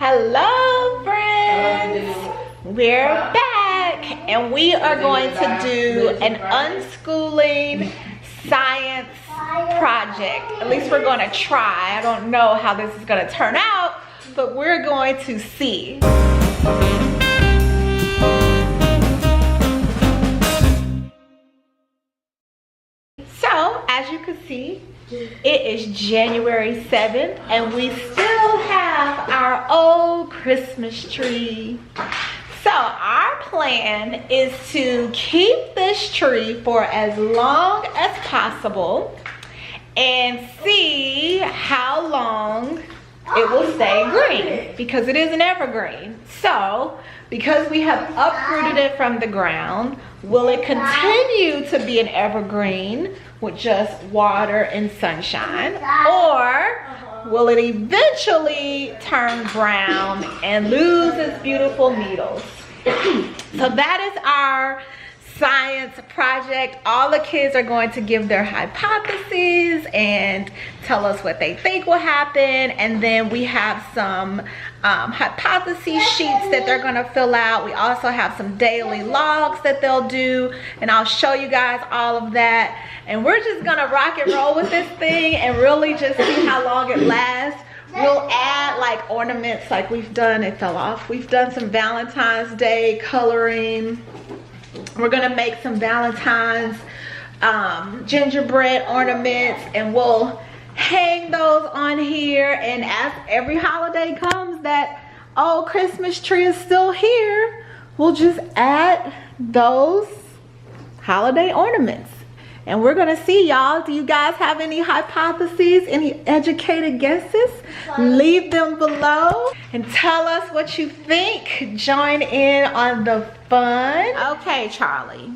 Hello friends, we're back and we are going to do an unschooling science project. At least we're going to try. I don't know how this is going to turn out, but we're going to see. So as you can see, it is January 7th and we still have our old Christmas tree. So our plan is to keep this tree for as long as possible and see how long it will stay green, because it is an evergreen. So because we have uprooted it from the ground, will it continue to be an evergreen with just water and sunshine, or will it eventually turn brown and lose its beautiful needles? So that is our science project. All the kids are going to give their hypotheses and tell us what they think will happen, and then we have some hypothesis sheets that they're going to fill out. We also have some daily logs that they'll do, and I'll show you guys all of that, and we're just gonna rock and roll with this thing and really just see how long it lasts. We'll add like ornaments like we've done. It fell off. We've done some Valentine's Day coloring. We're gonna make some Valentine's gingerbread ornaments, and we'll hang those on here, and as every holiday comes that old Christmas tree is still here, we'll just add those holiday ornaments. And we're gonna see, y'all. Do you guys have any hypotheses, any educated guesses? Leave them below and tell us what you think. Join in on the fun. Okay, Charlie.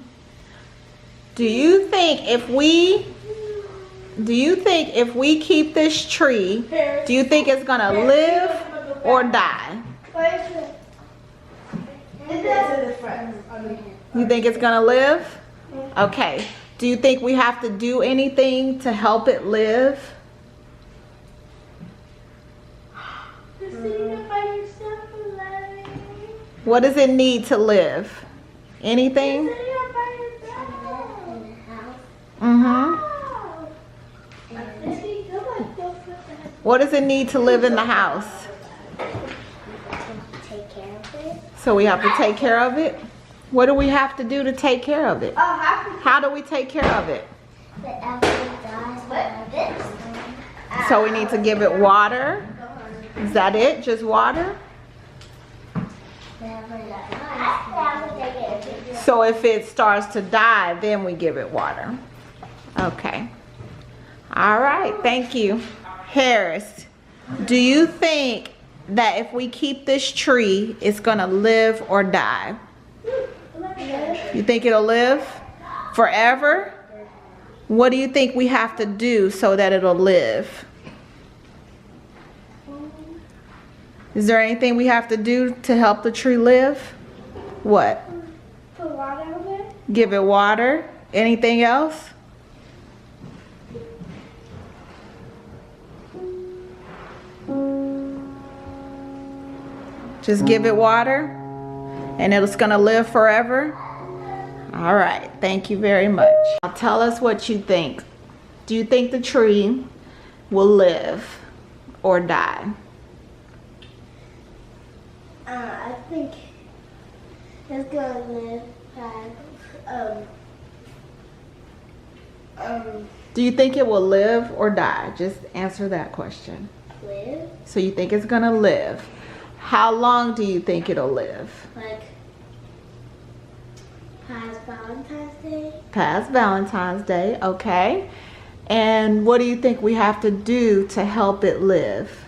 Do you think if we keep this tree, do you think it's gonna live or die? You think it's gonna live? Okay. Do you think we have to do anything to help it live? What does it need to live? Anything? What does it need to live in the house? Take care of it. So we have to take care of it? What do we have to do to take care of it? How do we take care of it? So we need to give it water? Is that it? Just water? So if it starts to die, then we give it water. Okay. All right, thank you. Harris, do you think that if we keep this tree, it's gonna live or die? You think it'll live forever? What do you think we have to do so that it'll live? Is there anything we have to do to help the tree live? What? Put water on it. Give it water. Anything else? Just give it water and it's gonna live forever? All right, thank you very much. Now tell us what you think. Do you think the tree will live or die? I think it's gonna live Do you think it will live or die? Just answer that question. live. So you think it's gonna live. How long do you think it'll live? Like past Valentine's Day. Past Valentine's Day, okay. And what do you think we have to do to help it live?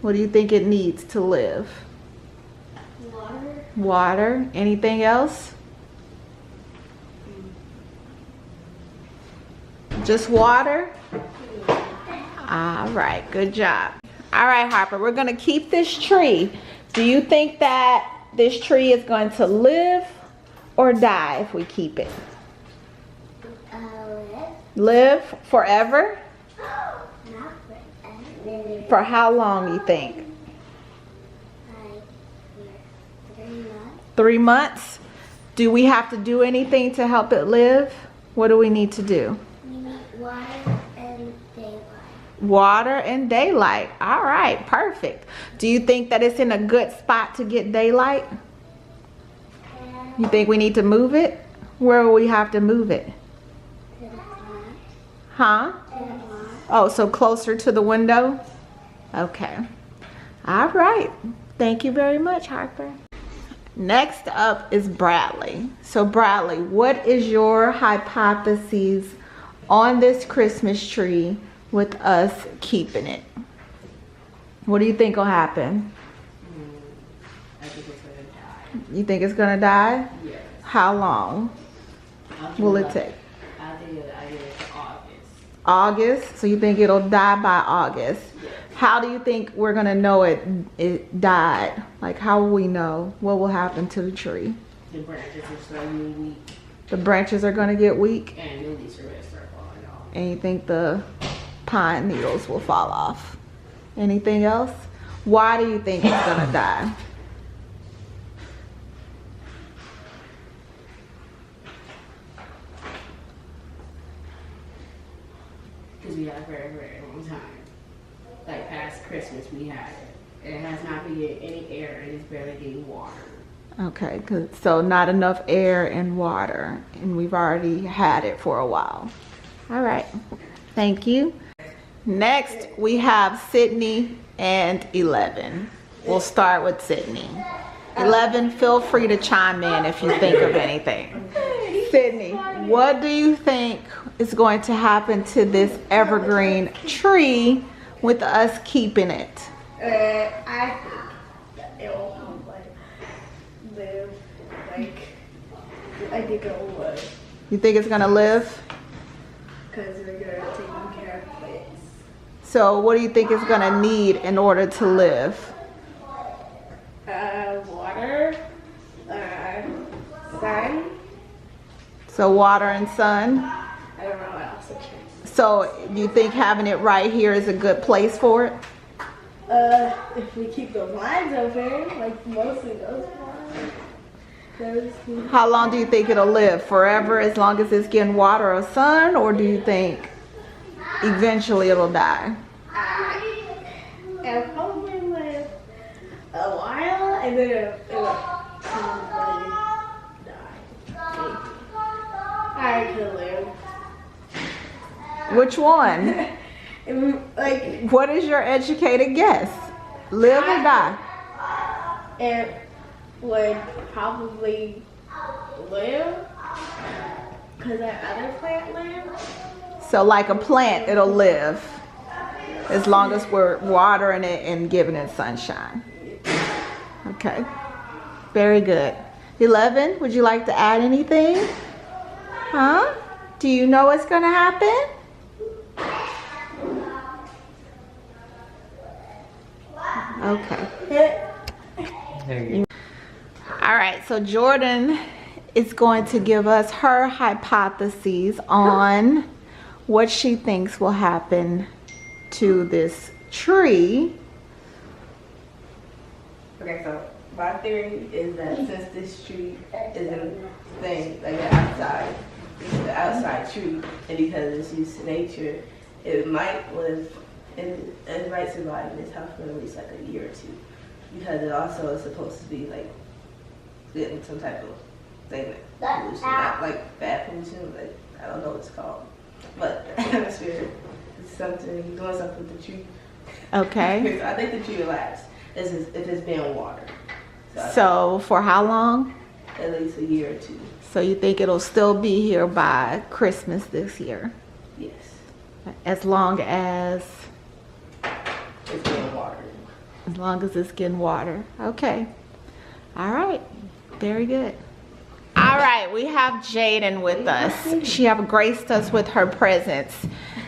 What do you think it needs to live? Water. Water. Anything else? Just water? All right, good job. All right, Harper, we're gonna keep this tree. Do you think that this tree is going to live or die if we keep it? Live forever? Not forever. For how long you think? 3 months. Do we have to do anything to help it live? What do we need to do? We need water and daylight. Water and daylight. All right, perfect. Do you think that it's in a good spot to get daylight? You think we need to move it? Where will we have to move it? To the plant. Huh? To the plant. Oh, so closer to the window? Okay. All right. Thank you very much, Harper. Next up is Bradley. So Bradley, what is your hypothesis on this Christmas tree with us keeping it? What do you think will happen? I think it's gonna die. You think it's gonna die? Yes. How long will it take? I think it's August. August? So you think it'll die by August? Yes. How do you think we're gonna know it died? Like, how will we know? What will happen to the tree? The branches are starting weak, The branches are gonna get weak, and the leaves are gonna start falling off. and you think the pine needles will fall off. Anything else? Why do you think it's gonna die? Because we had a very, very long time. Like past Christmas, we had it. It has not been getting any air, and it's barely getting water. Okay, so not enough air and water, and we've already had it for a while. All right, thank you. Next, we have Sydney and 11. We'll start with Sydney. 11, feel free to chime in if you think of anything. Sydney, what do you think is going to happen to this evergreen tree with us keeping it? I think it will live. I think it will live. You think it's gonna live? Because we're going to take care of plants. So what do you think it's gonna need in order to live? Water, sun. So water and sun. I don't know what else to change. So you think having it right here is a good place for it? If we keep the blinds open, like mostly those blinds. How long do you think it'll live? Forever, as long as it's getting water or sun? Or do you think eventually it'll die? It'll probably live a while and then it'll probably die. I could live. Which one? Like, What is your educated guess? Live or die? it would probably live because that other plant lives. So like a plant, it'll live as long as we're watering it and giving it sunshine. Okay, very good. 11, would you like to add anything? Huh? Do you know what's gonna happen? Okay. All right, so Jordan is going to give us her hypotheses on what she thinks will happen to this tree. Okay, so my theory is that since this tree is a thing, like an outside, it's the outside tree, and because it's used to nature, it might live and it might survive in this house for at least like a year or two, because it also is supposed to be like getting some type of thing, like pollution, not like bad pollution, like I don't know what it's called, but the atmosphere is something doing something with the tree. Okay. So I think the tree will last. This is if it's being watered. So for how long? At least a year or two. So you think it'll still be here by Christmas this year? Yes. As long as It's being watered. it's getting water. Okay. All right. Very good. All right, we have Jaden with us. She have graced us with her presence.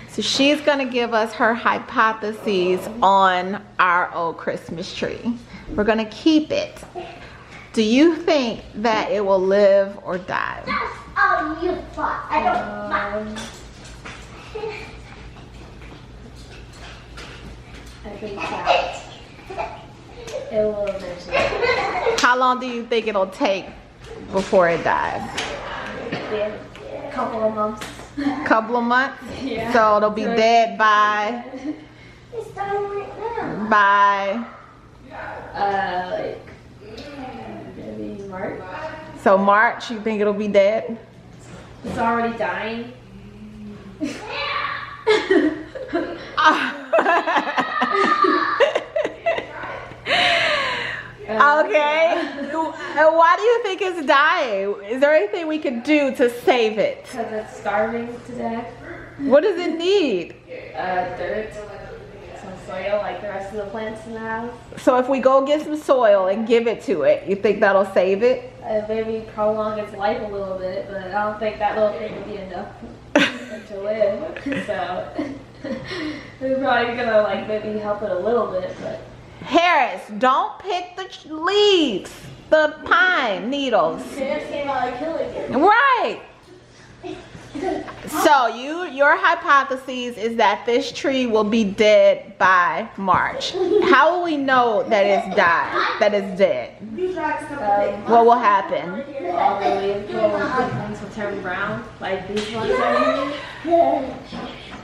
So she's gonna give us her hypotheses on our old Christmas tree. We're gonna keep it. Do you think that it will live or die? Oh, you thought. I don't. I think that. It will eventually. How long do you think it'll take before it dies? Yeah, a couple of months. Couple of months? Yeah. So it'll be dead by It's dying right now. by Like maybe March. so March, you think it'll be dead? It's already dying. Okay. Why do you think it's dying? Is there anything we could do to save it? Because it's starving to death. What does it need? Dirt, some soil like the rest of the plants in the house. So if we go get some soil and give it to it, you think that'll save it? Maybe prolong its life a little bit, but I don't think that little thing would be enough to live. So we're probably gonna like maybe help it a little bit, but Harris, don't pick the leaves, the pine needles. it came out like killing it. Right. So your hypothesis is that this tree will be dead by March. How will we know that it's died, that it's dead? What will happen? All the leaves will turn brown, like these ones over here.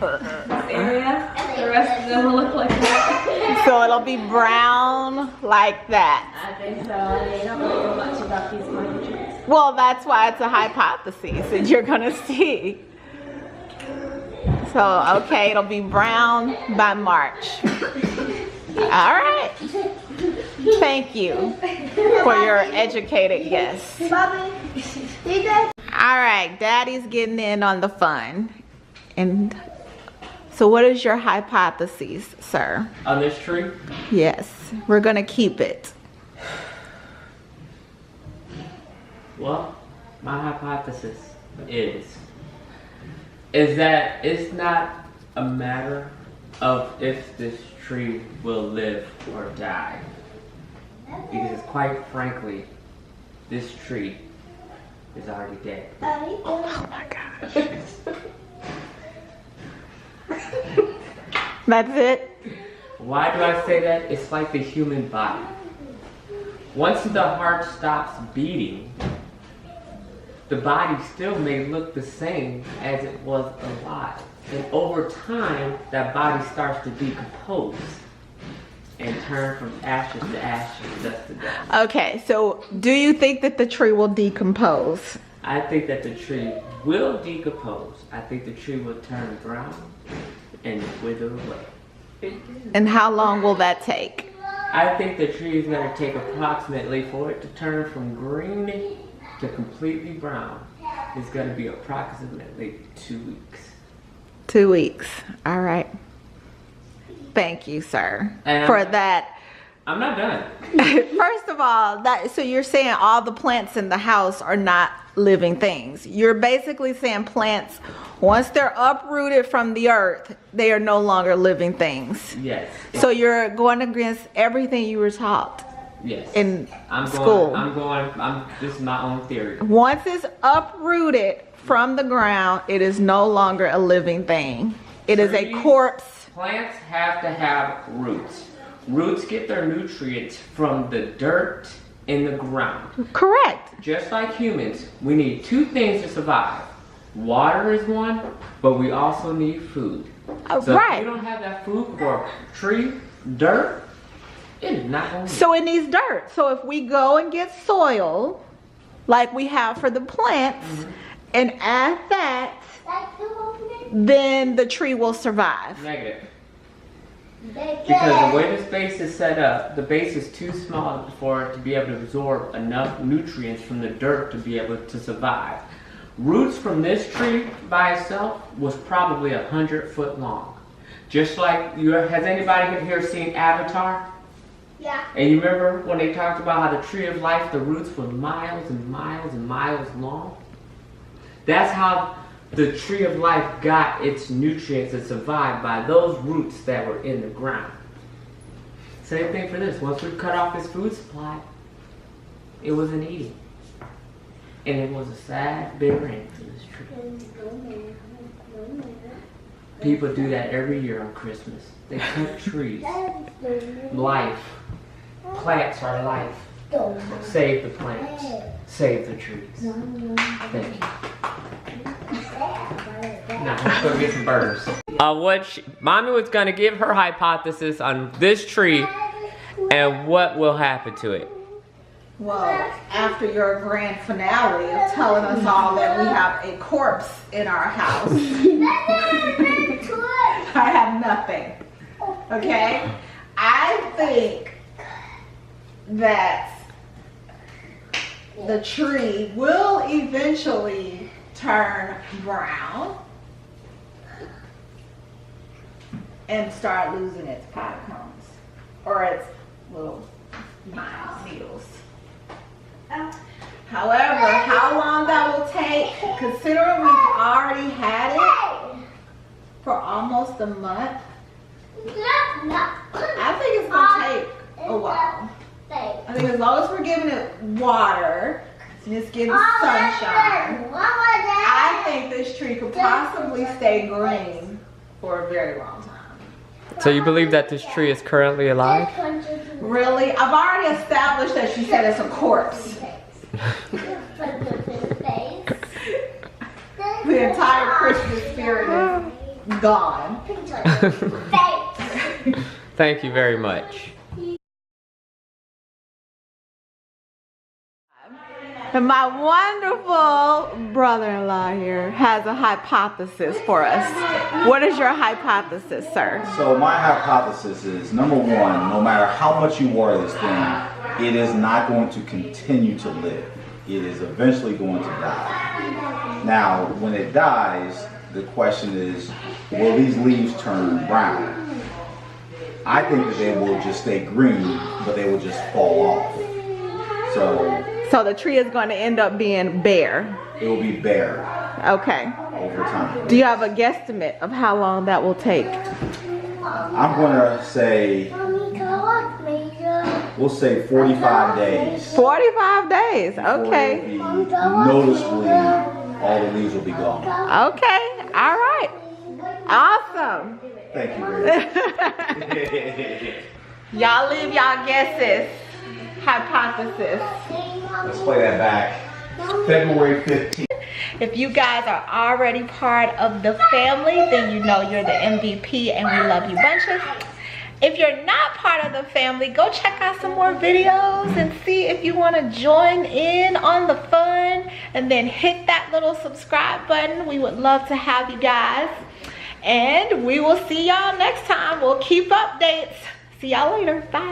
This area, the rest of them will look like that. So it'll be brown like that. I think so. I mean, I don't really know much about these pine trees. Well, that's why it's a hypothesis that you're gonna see. So, okay, it'll be brown by March. All right. Thank you for your educated guess. All right, Daddy's getting in on the fun. And so what is your hypothesis, sir? On this tree? Yes, we're gonna keep it. Well, my hypothesis is that it's not a matter of if this tree will live or die. Because quite frankly, this tree is already dead. Oh my gosh. That's it? Why do I say that? It's like the human body. Once the heart stops beating, the body still may look the same as it was alive. And over time, that body starts to decompose and turn from ashes to ashes, dust to dust. Okay, so do you think that the tree will decompose? I think that the tree will decompose. I think the tree will turn brown and wither away. And how long will that take? I think the tree is going to take approximately, for it to turn from green to completely brown, it's going to be approximately 2 weeks. 2 weeks. All right. Thank you, sir, And for that. I'm not done. First of all, so you're saying all the plants in the house are not living things. You're basically saying plants, once they're uprooted from the earth, they are no longer living things. Yes. So you're going against everything you were taught Yes. in I'm school. This is my own theory. Once it's uprooted from the ground, it is no longer a living thing. It is a Trees, corpse. Plants have to have roots. Roots get their nutrients from the dirt in the ground. Correct. Just like humans, we need 2 things to survive. Water is one, but we also need food. So Right. if you don't have that food for a tree, dirt, it is not going to So it needs dirt. So if we go and get soil, like we have for the plants, and add that, then the tree will survive. Negative. Because the way this base is set up, the base is too small for it to be able to absorb enough nutrients from the dirt to be able to survive. Roots from this tree by itself was probably 100 foot long. Just like, has anybody here seen Avatar? Yeah. And you remember when they talked about how the tree of life, the roots were miles and miles and miles long? That's how the tree of life got its nutrients and survived, by those roots that were in the ground. Same thing for this. Once we cut off its food supply, it wasn't eating. And it was a sad, bitter end for this tree. People do that every year on Christmas. They cut trees. Life Plants are life. Save the plants. Save the trees. Thank you. Now let's go get some burgers. Mommy was gonna give her hypothesis on this tree and what will happen to it. Well, after your grand finale of telling us all that we have a corpse in our house, I have nothing. Okay? I think that the tree will eventually turn brown and start losing its pot cones or its little needles. However, how long that will take, considering we've already had it for almost a month, I think it's gonna take a while. I think as long as we're giving it water and it's getting sunshine, I think this tree could possibly stay green for a very long time. So you believe that this tree is currently alive? Really? I've already established that she said it's a corpse. The entire Christmas spirit is gone. Thank you very much. And my wonderful brother-in-law here has a hypothesis for us. What is your hypothesis, sir? So my hypothesis is, number one, no matter how much you water this thing, it is not going to continue to live. It is eventually going to die. Now, when it dies, the question is, will these leaves turn brown? I think that they will just stay green, but they will just fall off. So the tree is going to end up being bare. It will be bare. Okay. Over time. Do you have a guesstimate of how long that will take? I'm going to say, we'll say 45 days. 45 days. Okay. Noticeably, all the leaves will be gone. Okay. All right. Awesome. Thank you very much. Y'all leave y'all guesses. Hypothesis. Let's play that back. February 15th. If you guys are already part of the family, then you know you're the MVP and we love you bunches. If you're not part of the family, go check out some more videos and see if you want to join in on the fun, and then hit that little subscribe button. We would love to have you guys, and we will see y'all next time. We'll keep updates. See y'all later. Bye.